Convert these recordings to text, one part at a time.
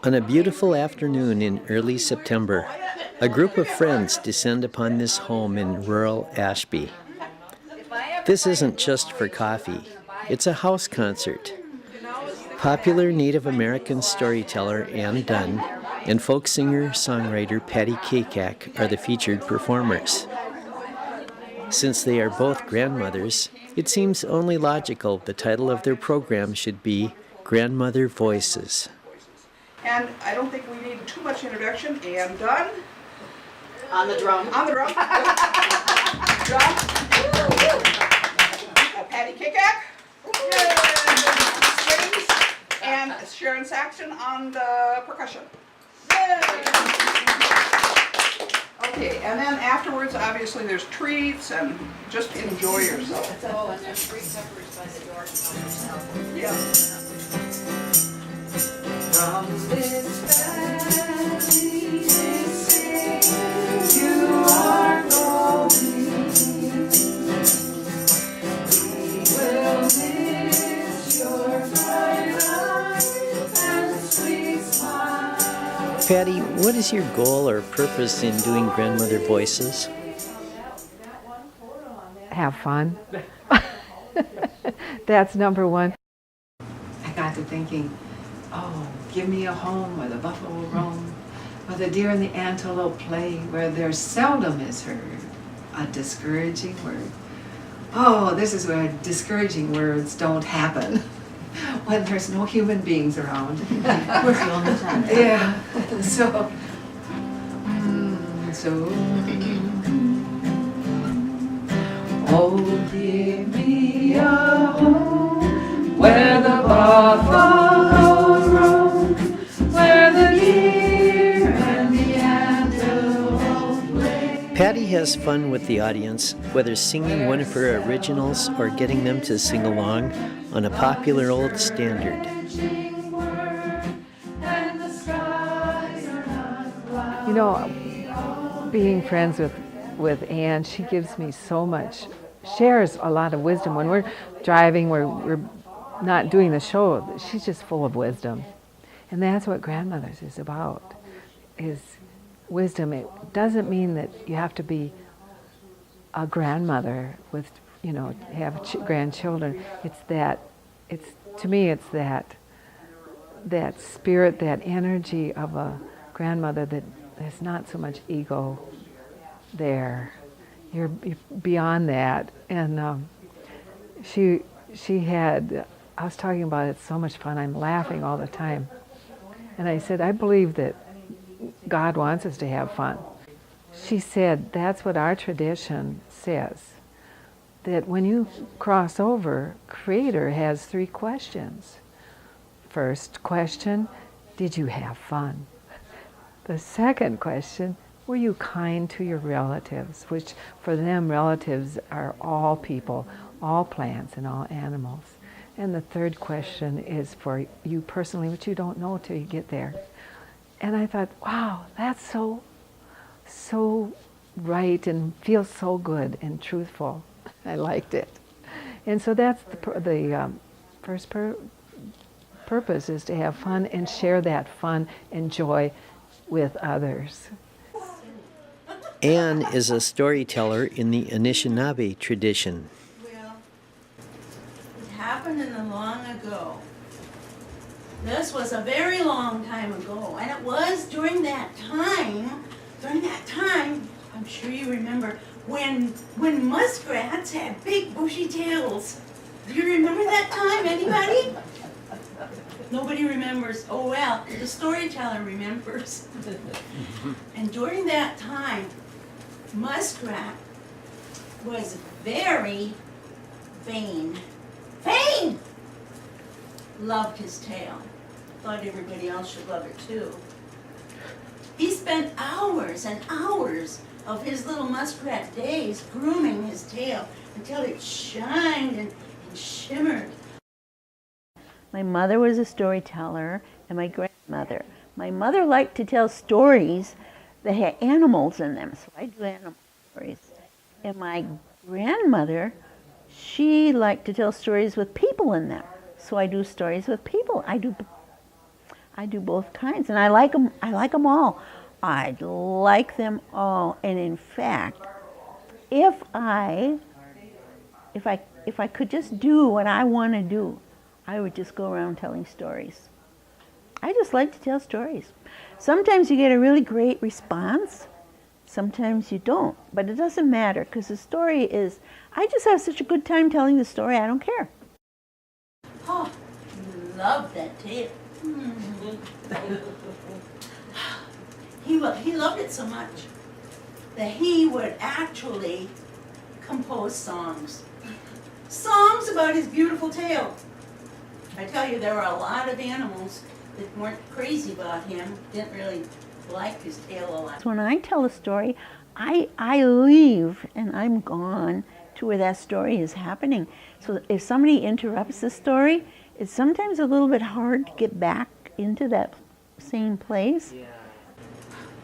On a beautiful afternoon in early September, a group of friends descend upon this home in rural Ashby. This isn't just for coffee, it's a house concert. Popular Native American storyteller Anne Dunn and folk singer-songwriter Patty Kakac are the featured performers. Since they are both grandmothers, it seems only logical the title of their program should be Grandmother Voices. And I don't think we need too much introduction. Anne Dunn. On the drum. On the drum. Drum. Patty Kakac. Strings. And Sharon Saxon on the percussion. Okay, and then afterwards, obviously, there's treats and just enjoy yourself. Oh, and there's free peppers by the door to help yourself. Yeah. From this valley they say you are going. We will miss your bright eyes and sweet smile. Patty, what is your goal or purpose in doing Grandmother Voices? Have fun. That's number one. I got to thinking, oh, give me a home where the buffalo roam, where the deer and the antelope play, where there seldom is heard a discouraging word. Oh, this is where discouraging words don't happen, when there's no human beings around. Yeah, so, oh, give me a home where the buffalo roam, where the deer and the antelope play. Patty has fun with the audience, whether singing one of her originals or getting them to sing along on a popular old standard. You know, being friends with Anne, she gives me so much, shares a lot of wisdom. When we're driving, we're not doing the show, she's just full of wisdom. And that's what Grandmothers is about, is wisdom. It doesn't mean that you have to be a grandmother with, you know, have grandchildren. To me, it's that spirit, that energy of a grandmother that there's not so much ego there. You're beyond that. And she had, I was talking about it's so much fun, I'm laughing all the time. And I said, I believe that God wants us to have fun. She said, that's what our tradition says. That when you cross over, Creator has 3 questions. First question, did you have fun? The second question, were you kind to your relatives? Which for them, relatives are all people, all plants and all animals. And the third question is for you personally, which you don't know till you get there. And I thought, wow, that's so right and feels so good and truthful. I liked it. And so that's the first purpose, is to have fun and share that fun and joy with others. Anne is a storyteller in the Anishinabe tradition. Well, it happened in the long ago. This was a very long time ago, and it was during that time, I'm sure you remember, when muskrats had big bushy tails. Do you remember that time, anybody? Nobody remembers. Oh well, the storyteller remembers. And during that time, muskrat was very vain. Vain! Loved his tail. Thought everybody else should love it too. He spent hours and hours of his little muskrat days grooming his tail until it shined and shimmered. My mother was a storyteller, and my grandmother. My mother liked to tell stories that had animals in them, so I do animal stories. And my grandmother, she liked to tell stories with people in them, so I do stories with people. I do both kinds, and I like them. I like them all. I like them all. And in fact, if I could just do what I want to do, I would just go around telling stories. I just like to tell stories. Sometimes you get a really great response. Sometimes you don't. But it doesn't matter, because the story is, I just have such a good time telling the story, I don't care. Oh, love that tale. He loved it so much that he would actually compose songs. Songs about his beautiful tale. I tell you, there were a lot of animals that weren't crazy about him, didn't really like his tale a lot. When I tell a story, I leave and I'm gone to where that story is happening. So if somebody interrupts the story, it's sometimes a little bit hard to get back into that same place.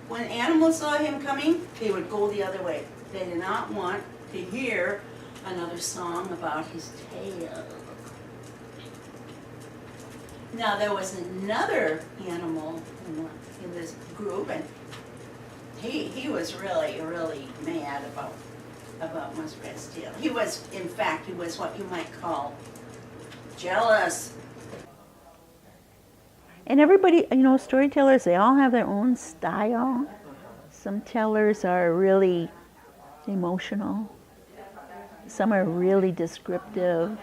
When animals saw him coming, they would go the other way. They did not want to hear another song about his tail. Now there was another animal in this group, and he was really, really mad about Muskrat's tail. He was, in fact, he was what you might call jealous. And everybody, you know, storytellers, they all have their own style. Some tellers are really emotional. Some are really descriptive.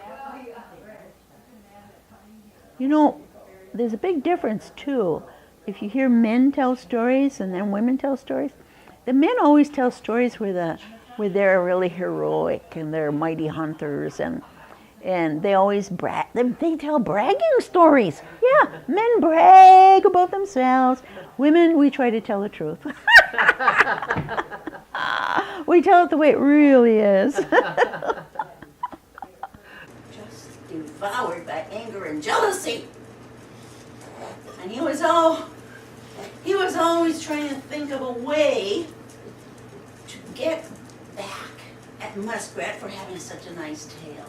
You know, there's a big difference too. If you hear men tell stories and then women tell stories, the men always tell stories where they're really heroic and they're mighty hunters, and they always brag. They tell bragging stories. Yeah, men brag about themselves. Women, we try to tell the truth. We tell it the way it really is. Just devoured by anger and jealousy. And he was always trying to think of a way to get back at Muskrat for having such a nice tail.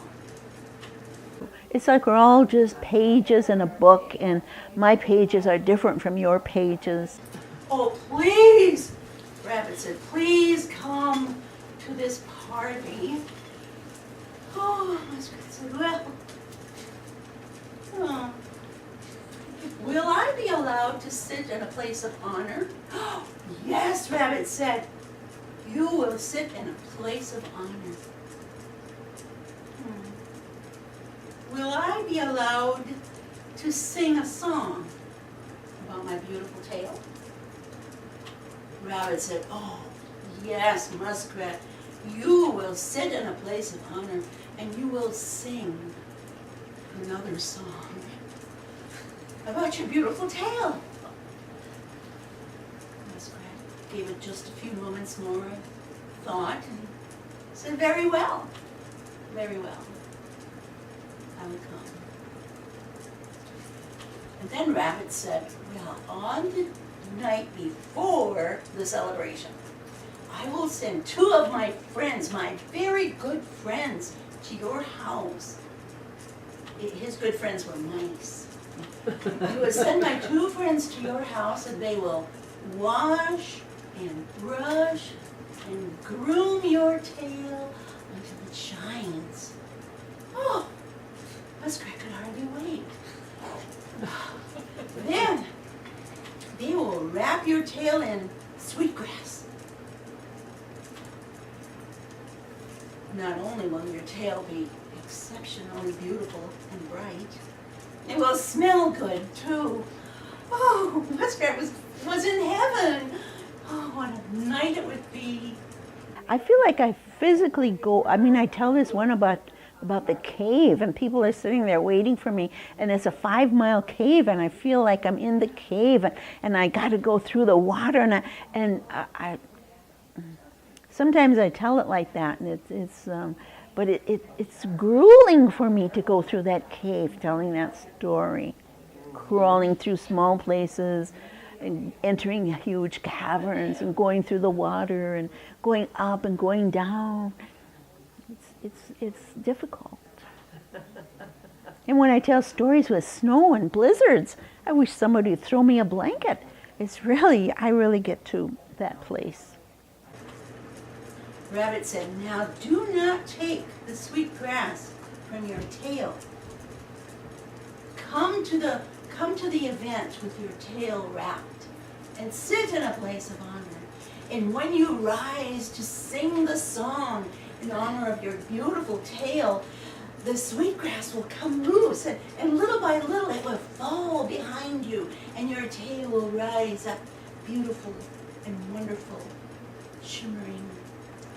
It's like we're all just pages in a book, and my pages are different from your pages. Oh, please, Rabbit said, please come to this party. Oh, Muskrat said, well, oh, will I be allowed to sit in a place of honor? Yes, Rabbit said, you will sit in a place of honor. Will I be allowed to sing a song about my beautiful tail? Rabbit said, oh, yes, Muskrat, you will sit in a place of honor and you will sing another song about your beautiful tail. Muskrat gave it just a few moments more of thought and said, very well, very well. I will come. And then Rabbit said, well, on the night before the celebration, I will send 2 of my friends, my very good friends, to your house. His good friends were mice. I will send my 2 friends to your house, and they will wash and brush and groom your tail until it shines. Oh, Muskrat could hardly wait. Then they will wrap your tail in sweetgrass. Not only will your tail be exceptionally beautiful and bright, it will smell good too. Oh, Muskrat was in heaven. Oh, what a night it would be. I feel like I physically go, I tell this one about the cave, and people are sitting there waiting for me, and it's a 5-mile cave, and I feel like I'm in the cave, and I got to go through the water, and I sometimes I tell it like that, and but it's grueling for me to go through that cave, telling that story, crawling through small places, and entering huge caverns, and going through the water, and going up and going down. It's difficult. And when I tell stories with snow and blizzards, I wish somebody would throw me a blanket. It's really, I really get to that place. Rabbit said, now do not take the sweet grass from your tail. Come to the event with your tail wrapped and sit in a place of honor. And when you rise to sing the song in honor of your beautiful tail, the sweetgrass will come loose, and little by little it will fall behind you, and your tail will rise up beautiful and wonderful, shimmering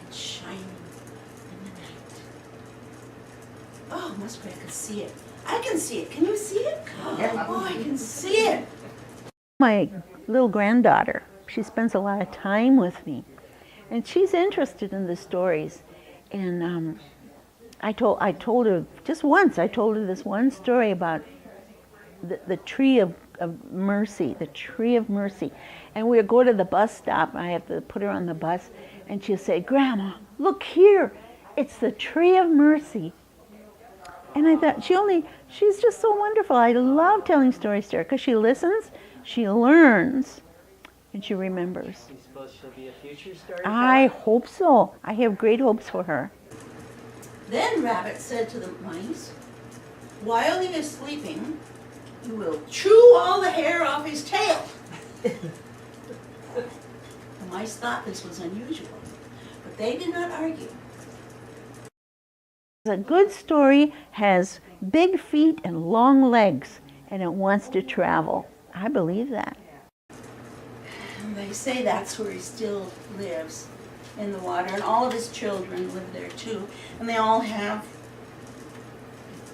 and shining in the night. Oh, Muskrat could see it. I can see it. Can you see it? Oh, I can see it. My little granddaughter, she spends a lot of time with me, and she's interested in the stories. And I told her just once. I told her this one story about the tree of mercy, the tree of mercy. And we'd go to the bus stop. I have to put her on the bus, and she'll say, "Grandma, look here, it's the tree of mercy." And I thought, she's just so wonderful. I love telling stories to her because she listens, she learns, and she remembers. You suppose she'll be a future storyteller? I hope so. I have great hopes for her. Then Rabbit said to the mice, while he is sleeping, you will chew all the hair off his tail. The mice thought this was unusual, but they did not argue. A good story has big feet and long legs, and it wants to travel. I believe that. And they say that's where he still lives, in the water, and all of his children live there too, and they all have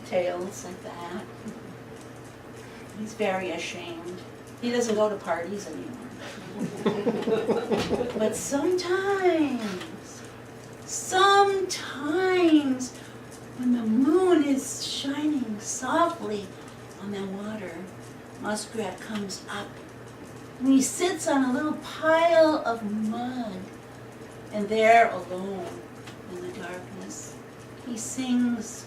tails like that. He's very ashamed. He doesn't go to parties anymore. But sometimes, when the moon is shining softly on the water, Muskrat comes up, and he sits on a little pile of mud, and there alone in the darkness, he sings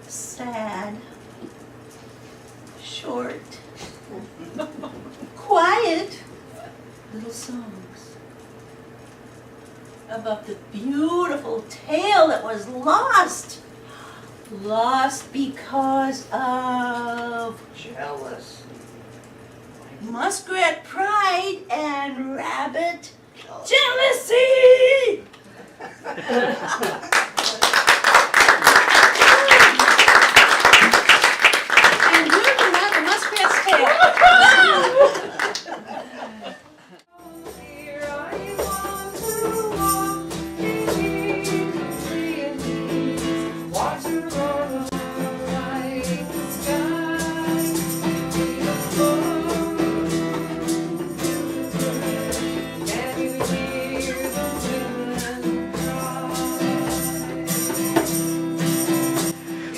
sad, short, quiet little songs about the beautiful tail that was lost because of Jealous. Muskrat pride and Rabbit jealousy. And you can have the muskrat's tail.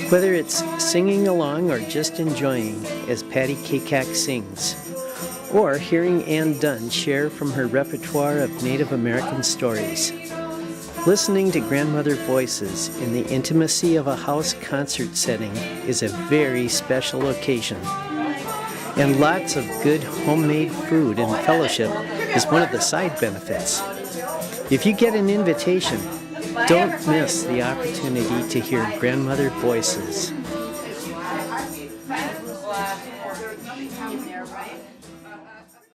Whether it's singing along or just enjoying as Patty Kakac sings, or hearing Anne Dunn share from her repertoire of Native American stories, listening to grandmother voices in the intimacy of a house concert setting is a very special occasion. And lots of good homemade food and fellowship is one of the side benefits. If you get an invitation, don't miss the opportunity to hear grandmother voices.